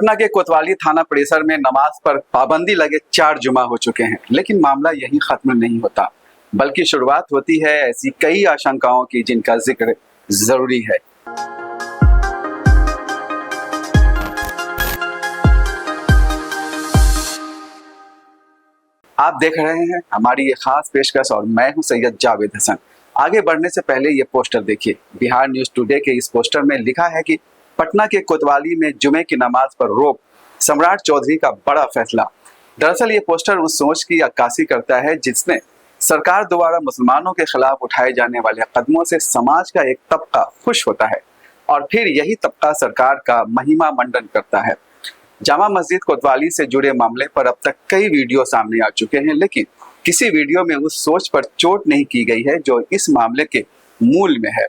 पटना के कोतवाली थाना परिसर में नमाज पर पाबंदी लगे 4 जुमा हो चुके हैं, लेकिन मामला यही खत्म नहीं होता, बल्कि शुरुआत होती है ऐसी कई आशंकाओं की जिनका जिक्र जरूरी है। आप देख रहे हैं हमारी ये खास पेशकश और मैं हूं सैयद जावेद हसन। आगे बढ़ने से पहले ये पोस्टर देखिए। बिहार न्यूज टुडे के इस पोस्टर में लिखा है कि पटना के कोतवाली में जुमे की नमाज पर रोक, सम्राट चौधरी का बड़ा फैसला। दरअसल ये पोस्टर उस सोच की अक्कासी करता है जिसमें सरकार द्वारा मुसलमानों के खिलाफ उठाए जाने वाले कदमों से समाज का एक तबका खुश होता है और फिर यही तबका सरकार का महिमा मंडन करता है। जामा मस्जिद कोतवाली से जुड़े मामले पर अब तक कई वीडियो सामने आ चुके हैं, लेकिन किसी वीडियो में उस सोच पर चोट नहीं की गई है जो इस मामले के मूल में है।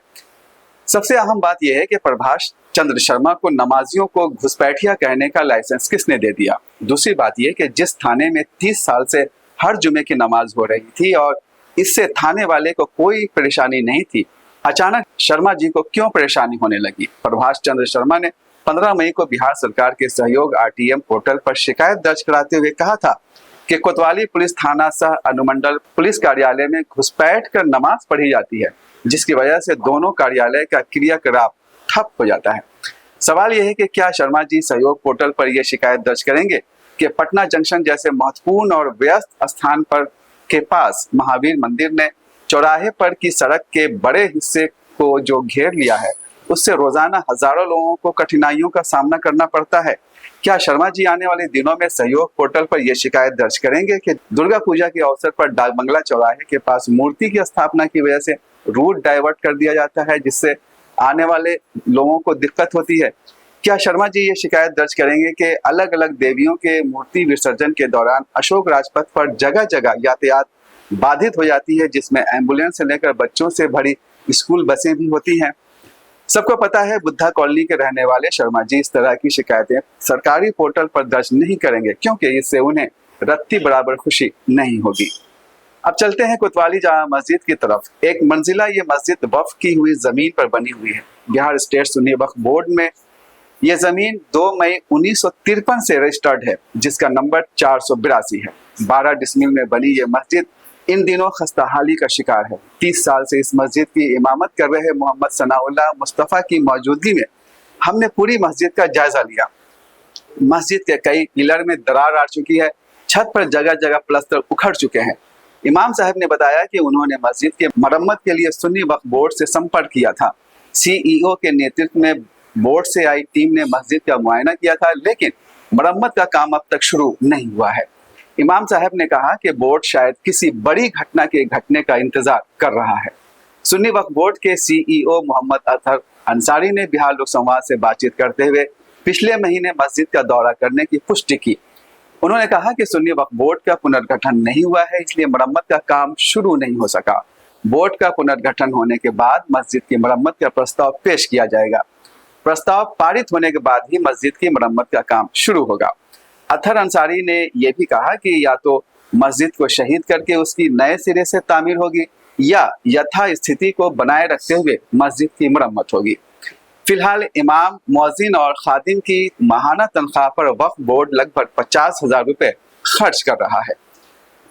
सबसे अहम बात यह है कि प्रभाष चंद्र शर्मा को नमाजियों को घुसपैठिया कहने का लाइसेंस किसने दे दिया। दूसरी बात यह कि जिस थाने में 30 साल से हर जुमे की नमाज हो रही थी और इससे थाने वाले को कोई परेशानी नहीं थी, अचानक शर्मा जी को क्यों परेशानी होने लगी। प्रभाष चंद्र शर्मा ने 15 मई को बिहार सरकार के सहयोग RTM पोर्टल पर शिकायत दर्ज कराते हुए कहा था कि कोतवाली पुलिस थाना सह अनुमंडल पुलिस कार्यालय में घुसपैठ कर नमाज पढ़ी जाती है, जिसकी वजह से दोनों कार्यालय का क्रियाकलाप ठप हो जाता है। सवाल यह है कि क्या शर्मा जी सहयोग पोर्टल पर यह शिकायत दर्ज करेंगे कि पटना जंक्शन जैसे महत्वपूर्ण और व्यस्त स्थान पर के पास महावीर मंदिर ने चौराहे पर की सड़क के बड़े हिस्से को जो घेर लिया है, उससे रोजाना हजारों लोगों को कठिनाइयों का सामना करना पड़ता है। क्या शर्मा जी आने वाले दिनों में सहयोग पोर्टल पर यह शिकायत दर्ज करेंगे कि दुर्गा पूजा के अवसर पर डाक बंगला चौराहे के पास मूर्ति की स्थापना की वजह से रूट डाइवर्ट कर दिया जाता है, जिससे आने वाले लोगों को दिक्कत होती है। क्या शर्मा जी ये शिकायत दर्ज करेंगे कि अलग अलग देवियों के मूर्ति विसर्जन के दौरान अशोक राजपथ पर जगह जगह यातायात बाधित हो जाती है, जिसमें एम्बुलेंस से लेकर बच्चों से भरी स्कूल बसें भी होती हैं। सबको पता है बुद्धा कॉलोनी के रहने वाले शर्मा जी इस तरह की शिकायतें सरकारी पोर्टल पर दर्ज नहीं करेंगे, क्योंकि इससे उन्हें रत्ती बराबर खुशी नहीं होगी। अब चलते हैं कोतवाली जामा मस्जिद की तरफ। एक मंजिला ये मस्जिद वक्फ की हुई जमीन पर बनी हुई है। बिहार स्टेट सुन्नी वक्फ बोर्ड में यह जमीन 2 मई 1953 से रजिस्टर्ड है, जिसका नंबर 482 है। 12 डिसमिल में बनी यह मस्जिद इन दिनों खस्ताहाली का शिकार है। 30 साल से इस मस्जिद की इमामत कर रहे मोहम्मद सनाउल्लाह मुस्तफ़ा की मौजूदगी में हमने पूरी मस्जिद का जायजा लिया। मस्जिद के कई पिलर में दरार आ चुकी है, छत पर जगह जगह प्लास्टर उखड़ चुके हैं। इमाम साहब ने बताया कि उन्होंने मस्जिद के मरम्मत के लिए सुन्नी वक्फ बोर्ड से संपर्क किया था। CEO के नेतृत्व में बोर्ड से आई टीम ने मस्जिद का मुआयना किया था, लेकिन मरम्मत का काम अब तक शुरू नहीं हुआ है। इमाम साहब ने कहा कि बोर्ड शायद किसी बड़ी घटना के घटने का इंतजार कर रहा है। सुन्नी वक्फ बोर्ड के CEO मोहम्मद अतहर अंसारी ने बिहार लोक संवाद से बातचीत करते हुए पिछले महीने मस्जिद का दौरा करने की पुष्टि की। उन्होंने कहा कि सुन्नी वक्फ बोर्ड का पुनर्गठन नहीं हुआ है, इसलिए मरम्मत का काम शुरू नहीं हो सका। बोर्ड का पुनर्गठन होने के बाद मस्जिद की मरम्मत का प्रस्ताव पेश किया जाएगा। प्रस्ताव पारित होने के बाद ही मस्जिद की मरम्मत का काम शुरू होगा। अतहर अंसारी ने यह भी कहा कि या तो मस्जिद को शहीद करके उसकी नए सिरे से तामीर होगी या यथास्थिति को बनाए रखते हुए मस्जिद की मरम्मत होगी। फिलहाल इमाम, मुअज्जिन और खादिम की माहाना तनख्वाह पर वक्फ बोर्ड लगभग 50,000 रुपए खर्च कर रहा है।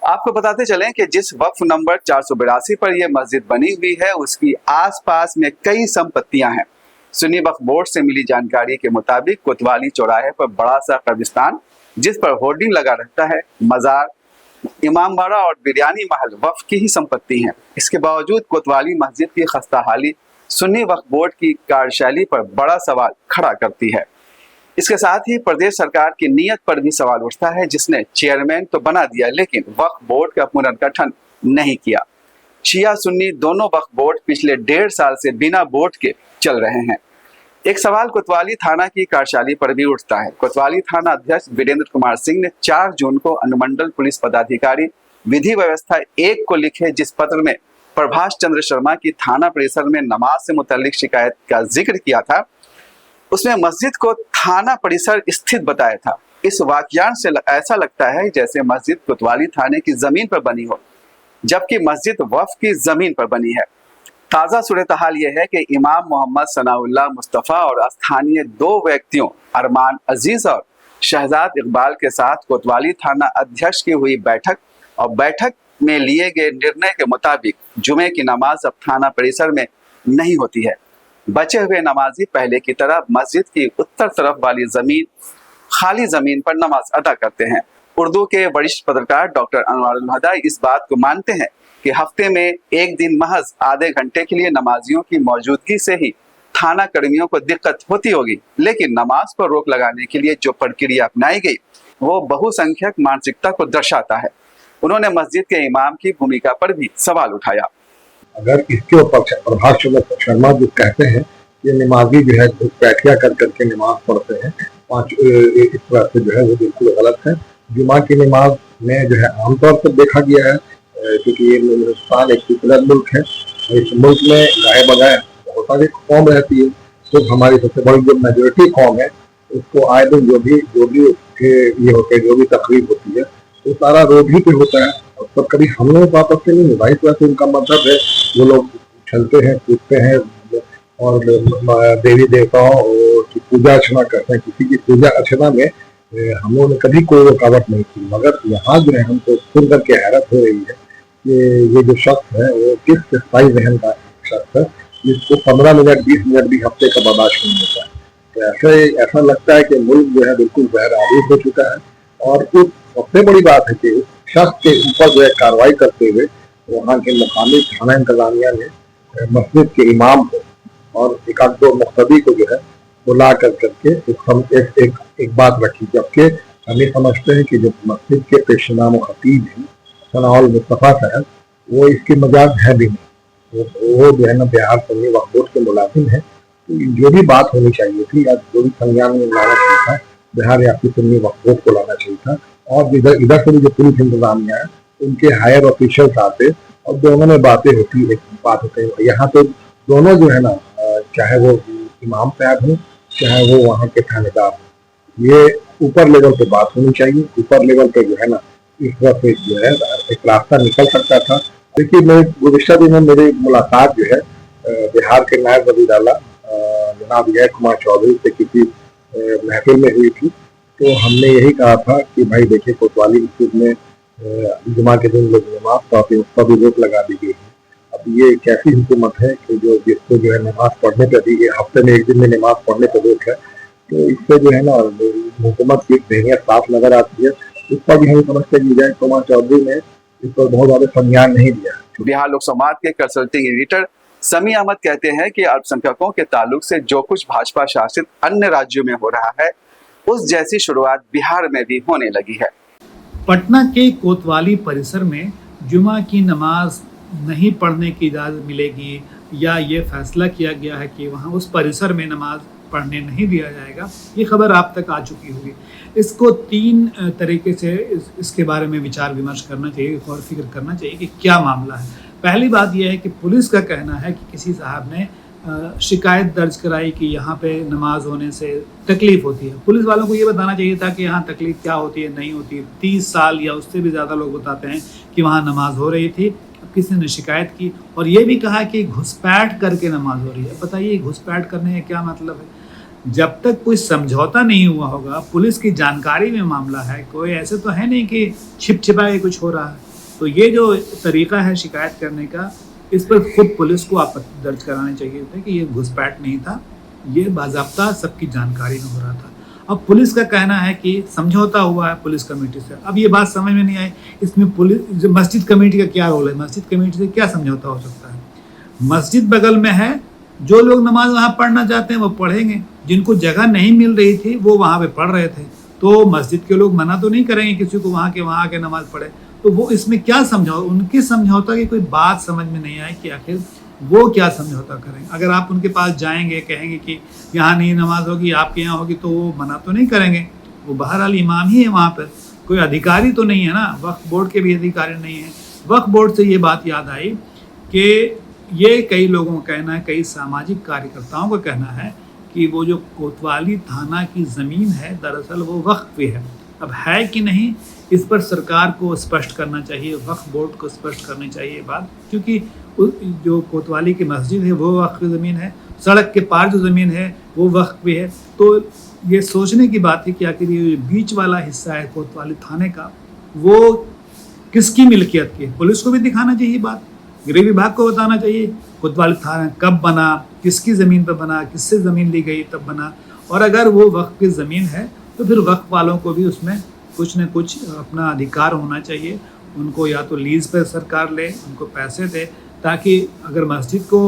आपको बताते चलें कि जिस वक्फ नंबर 482 पर यह मस्जिद बनी हुई है, उसकी आसपास में कई संपत्तियां हैं। सुन्नी वक्फ बोर्ड से मिली जानकारी के मुताबिक कोतवाली चौराहे पर बड़ा सा कब्रिस्तान, जिस पर होर्डिंग लगा रहता है, मजार, इमामबाड़ा और बिरयानी महल वक्फ की ही संपत्ति हैं। इसके बावजूद कोतवाली मस्जिद की खस्ताहाली सुन्नी वक्फ बोर्ड की कार्यशैली पर बड़ा सवाल खड़ा करती है। इसके साथ ही प्रदेश सरकार की नीयत पर भी सवाल उठता है, जिसने चेयरमैन तो बना दिया लेकिन वक्फ बोर्ड का पुनर्गठन नहीं किया। शिया सुन्नी दोनों वक्फ बोर्ड पिछले 1.5 साल से बिना बोर्ड के चल रहे हैं। एक सवाल कोतवाली थाना की कार्यशैली पर भी उठता है। कोतवाली थाना अध्यक्ष वीरेंद्र कुमार सिंह ने 4 जून को अनुमंडल पुलिस पदाधिकारी विधि व्यवस्था 1 को लिखे जिस पत्र में प्रभाष चंद्र शर्मा की थाना परिसर में नमाज से मुताल्लिक शिकायत का जिक्र किया था, उसमें मस्जिद को थाना परिसर स्थित बताया था। इस वाकयांश से ऐसा लगता है जैसे मस्जिद कोतवाली थाने की जमीन पर बनी हो, जबकि मस्जिद वक्फ की जमीन पर बनी है। ताज़ा सूरत-हाल यह है कि इमाम मोहम्मद सनाउल्लाह मुस्तफ़ा और स्थानीय 2 व्यक्तियों अरमान अजीज और शहजाद इकबाल के साथ कोतवाली थाना अध्यक्ष की हुई बैठक और बैठक में लिए गए निर्णय के मुताबिक जुमे की नमाज अब थाना परिसर में नहीं होती है। बचे हुए नमाजी पहले की तरह मस्जिद की उत्तर तरफ वाली खाली जमीन पर नमाज अदा करते हैं। उर्दू के वरिष्ठ पत्रकार डॉक्टर अनवारुल हुदा इस बात को मानते हैं कि हफ्ते में एक दिन महज आधे घंटे के लिए नमाजियों की मौजूदगी से ही थाना कर्मियों को दिक्कत होती होगी, लेकिन नमाज पर रोक लगाने के लिए जो प्रक्रिया अपनाई गई वो बहुसंख्यक मानसिकता को दर्शाता है। उन्होंने मस्जिद के इमाम की भूमिका पर भी सवाल उठाया। अगर इसके ऊपर प्रभात शर्मा जो कहते हैं ये नमाजी जो है बैठिया कर करके नमाज पढ़ते हैं इस तरह से जो है वो बिल्कुल गलत है। जुमा की नमाज में जो है आमतौर पर देखा गया है क्योंकि ये हिंदुस्तान एक खूबसूरत मुल्क है। इस मुल्क में गाय बगाए बहुत सारी कौम रहती है, तो हमारी सबसे बड़ी जो मेजोरिटी कौम है उसको आए दिन जो भी ये होते हैं, जो भी तकलीफ होती है वो सारा रोड ही पे होता है और तब कभी हम लोगों को आपस में नहीं होता। इस वजह से उनका मतलब है वो लोग चलते हैं कूदते हैं और देवी देवताओं की पूजा अर्चना करते हैं। किसी की पूजा अर्चना में हम लोगों ने कभी कोई रुकावट नहीं की, मगर यहाँ जो है हमको सुन करके हैरत हो रही है कि ये जो शख्स है वो किस स्थायी जहन का शख्स है जिसको 15 मिनट 20 मिनट भी हफ्ते का बर्दाश्त नहीं होता है। तो ऐसा लगता है कि मुल्क जो है बिल्कुल बहरालूद हो चुका है। और उस सबसे बड़ी बात है कि उस शख्स के ऊपर जो है कार्रवाई करते हुए वहाँ के मुकामी थाना इंतजामिया ने मस्जिद के इमाम को और एक आध दो मुख्तदी को जो है बुला कर करके एक बात रखी, जबकि हम ये समझते हैं कि जो मस्जिद के पेशनाम खतीब हैं सनाउल मुस्तफ़ा साहब वो इसके मजाज है भी नहीं। वो जो है ना बिहार सुन्नी वक्फ बोर्ड के मुलाजिम है, तो जो भी बात होनी चाहिए थी या जो भी संज्ञान में लाना चाहिए था बिहार रियासती सुन्नी वक्फ बोर्ड को लाना चाहिए था। और इधर से भी जो पुलिस इंतजामिया है उनके हायर ऑफिशियल्स आते और दोनों में बातें होती, एक बात होते हैं। यहाँ तो दोनों जो है ना चाहे वो इमाम साहब हो चाहे वो वहाँ के थानेदार हो, ये ऊपर लेवल पे बात होनी चाहिए। ऊपर लेवल पे जो है ना इस तरह से जो है एक रास्ता निकल सकता था। देखिए मैं गुज़िश्ता दिनों मेरी मुलाकात जो है बिहार के नायब वज़ीर आला जनाब विजय कुमार चौधरी से किसी महफिल में हुई थी, तो हमने यही कहा था कि भाई देखिए कोतवाली मस्जिद में जुमा के दिन लोग नमाज पढ़ते उस पर भी रोक लगा दी गई है। अब ये कैसी हुकूमत है कि जिसको जो है नमाज पढ़ने पर दी गई, हफ्ते में एक दिन में नमाज पढ़ने पर रोक है, तो इससे जो है ना हुकूमत की बेहनियत साफ नजर आती है। इस पर भी हम समझते हैं विजय कुमार चौधरी ने इस पर बहुत ज्यादा संज्ञान नहीं दिया। बिहार लोक संवाद के कंसल्टिंग एडिटर समी अहमद कहते हैं कि अल्पसंख्यकों के ताल्लुक से जो कुछ भाजपा शासित अन्य राज्यों में हो रहा है उस जैसी शुरुआत बिहार में भी होने लगी है। पटना के कोतवाली परिसर में जुमा की नमाज नहीं पढ़ने की इजाज़त मिलेगी या ये फैसला किया गया है कि वहाँ उस परिसर में नमाज पढ़ने नहीं दिया जाएगा, ये खबर आप तक आ चुकी होगी। इसको 3 तरीके से इसके बारे में विचार विमर्श करना चाहिए, गौर फिक्र करना चाहिए कि क्या मामला है। पहली बात यह है कि पुलिस का कहना है कि किसी साहब ने शिकायत दर्ज कराई कि यहाँ पे नमाज होने से तकलीफ़ होती है। पुलिस वालों को ये बताना चाहिए था कि यहाँ तकलीफ़ क्या होती है, नहीं होती है। 30 साल या उससे भी ज़्यादा लोग बताते हैं कि वहाँ नमाज हो रही थी, किसी ने शिकायत की और ये भी कहा कि घुसपैठ करके नमाज हो रही है। बताइए घुसपैठ करने का क्या मतलब है? जब तक कोई समझौता नहीं हुआ होगा, पुलिस की जानकारी में मामला है, कोई ऐसे तो है नहीं कि छिप छिपा के कुछ हो रहा है। तो ये जो तरीका है शिकायत करने का, इस पर खुद पुलिस को आपत्ति दर्ज कराने चाहिए थे कि ये घुसपैठ नहीं था, ये बाज़ाब्ता सबकी जानकारी में हो रहा था। अब पुलिस का कहना है कि समझौता हुआ है पुलिस कमेटी से। अब ये बात समझ में नहीं आई, इसमें पुलिस मस्जिद कमेटी का क्या रोल है? मस्जिद कमेटी से क्या समझौता हो सकता है? मस्जिद बगल में है, जो लोग नमाज वहाँ पढ़ना चाहते हैं वो पढ़ेंगे, जिनको जगह नहीं मिल रही थी वो वहाँ पे पढ़ रहे थे, तो मस्जिद के लोग मना तो नहीं करेंगे किसी को वहाँ के नमाज पढ़े। तो वो इसमें क्या समझौता, उनकी समझौता की कोई बात समझ में नहीं आई कि आखिर वो क्या समझौता करें। अगर आप उनके पास जाएंगे, कहेंगे कि यहाँ नहीं नमाज होगी, आपके यहाँ होगी, तो वो मना तो नहीं करेंगे। वो बहरहाल इमाम ही है, वहाँ पर कोई अधिकारी तो नहीं है ना, वक्फ बोर्ड के भी अधिकारी नहीं है। वक्फ बोर्ड से ये बात याद आई कि ये कई लोगों का कहना है, कई सामाजिक कार्यकर्ताओं का कहना है कि वो जो कोतवाली थाना की ज़मीन है दरअसल वो वक्फ पे है। अब है कि नहीं, इस पर सरकार को स्पष्ट करना चाहिए, वक्फ बोर्ड को स्पष्ट करनी चाहिए बात, क्योंकि जो कोतवाली की मस्जिद है वो वक्फ की ज़मीन है, सड़क के पार जो ज़मीन है वो वक्फ पे है। तो ये सोचने की बात है कि आखिर ये बीच वाला हिस्सा है कोतवाली थाने का, वो किसकी मिल्कियत की है। पुलिस को भी दिखाना चाहिए बात, गृह विभाग को बताना चाहिए कोतवाली थाना कब बना, किसकी ज़मीन पर बना, किससे ज़मीन ली गई तब बना। और अगर वो वक्फ की ज़मीन है तो फिर वक्फ वालों को भी उसमें कुछ न कुछ अपना अधिकार होना चाहिए। उनको या तो लीज़ पर सरकार ले, उनको पैसे दे, ताकि अगर मस्जिद को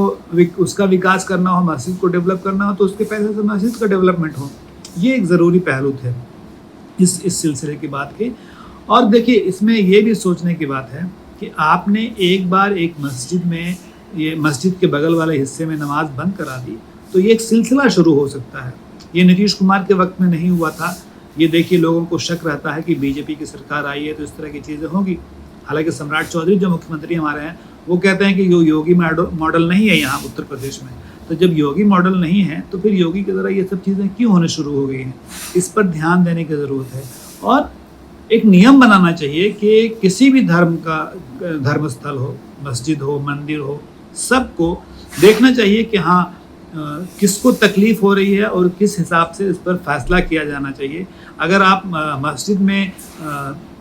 उसका विकास करना हो, मस्जिद को डेवलप करना हो, तो उसके पैसे से मस्जिद का डेवलपमेंट हो। ये एक ज़रूरी पहलू थे इस सिलसिले की बात की। और देखिए, इसमें ये भी सोचने की बात है कि आपने एक बार एक मस्जिद में, ये मस्जिद के बगल वाले हिस्से में नमाज बंद करा दी तो ये एक सिलसिला शुरू हो सकता है। ये नीतीश कुमार के वक्त में नहीं हुआ था। ये देखिए, लोगों को शक रहता है कि बीजेपी की सरकार आई है तो इस तरह की चीज़ें होंगी। हालांकि सम्राट चौधरी जो मुख्यमंत्री हमारे हैं, वो कहते हैं कि यो योगी मॉडल नहीं है यहाँ उत्तर प्रदेश में। तो जब योगी मॉडल नहीं है तो फिर योगी की तरह ये सब चीज़ें क्यों होने शुरू हो गई हैं? इस पर ध्यान देने की ज़रूरत है। और एक नियम बनाना चाहिए कि किसी भी धर्म का धर्मस्थल हो, मस्जिद हो, मंदिर हो, सबको देखना चाहिए कि हाँ किसको तकलीफ हो रही है और किस हिसाब से इस पर फैसला किया जाना चाहिए। अगर आप मस्जिद में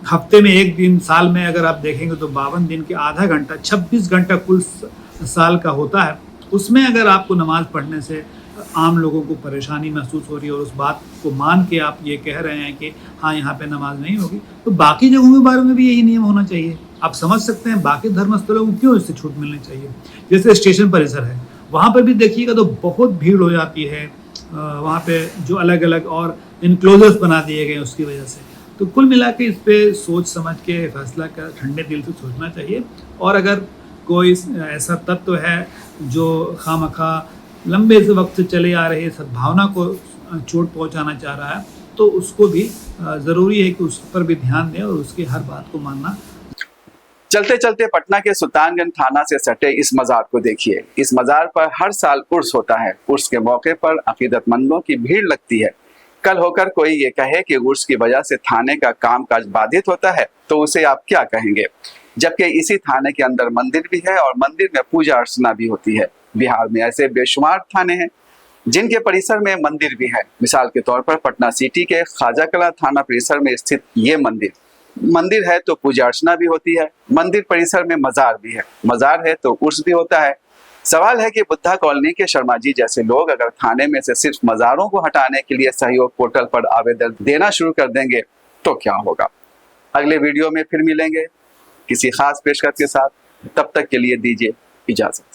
हफ्ते में एक दिन, साल में अगर आप देखेंगे तो 52 दिन के आधा घंटा, 26 घंटा कुल साल का होता है। उसमें अगर आपको नमाज़ पढ़ने से आम लोगों को परेशानी महसूस हो रही है और उस बात को मान के आप ये कह रहे हैं कि हाँ यहाँ पे नमाज नहीं होगी, तो बाकी जगहों के बारे में भी यही नियम होना चाहिए। आप समझ सकते हैं बाकी धर्मस्थलों को क्यों इससे छूट मिलनी चाहिए। जैसे स्टेशन परिसर है, वहाँ पर भी देखिएगा तो बहुत भीड़ हो जाती है। वहाँ पे जो अलग अलग और इनक्लोजर्स बना दिए गए उसकी वजह से। तो कुल मिला के इस पर सोच समझ के फैसला कर ठंडे दिल से सोचना चाहिए। और अगर कोई ऐसा तत्व है जो खामखा लंबे से वक्त से चले आ रहे सद्भावना को चोट पहुंचाना चाह रहा है, तो उसको भी ज़रूरी है कि उस पर भी ध्यान दें और उसकी हर बात को मानना। चलते चलते पटना के सुल्तानगंज थाना से सटे इस मज़ार को देखिए। इस मज़ार पर हर साल उर्स होता है। उर्स के मौके पर अकीदतमंदों की भीड़ लगती है। कल होकर कोई ये कहे कि उर्स की वजह से थाने का कामकाज बाधित होता है तो उसे आप क्या कहेंगे? जबकि इसी थाने के अंदर मंदिर भी है और मंदिर में पूजा अर्चना भी होती है। बिहार में ऐसे बेशुमार थाने हैं जिनके परिसर में मंदिर भी है। मिसाल के तौर पर पटना सिटी के ख्वाजा कलां थाना परिसर में स्थित ये मंदिर है तो पूजा अर्चना भी होती है। मंदिर परिसर में मज़ार भी है, मज़ार है तो उर्स भी होता है। सवाल है कि बुद्धा कॉलोनी के शर्मा जी जैसे लोग अगर थाने में से सिर्फ मज़ारों को हटाने के लिए सहयोग पोर्टल पर आवेदन देना शुरू कर देंगे तो क्या होगा? अगले वीडियो में फिर मिलेंगे किसी खास पेशकश के साथ। तब तक के लिए दीजिए इजाजत।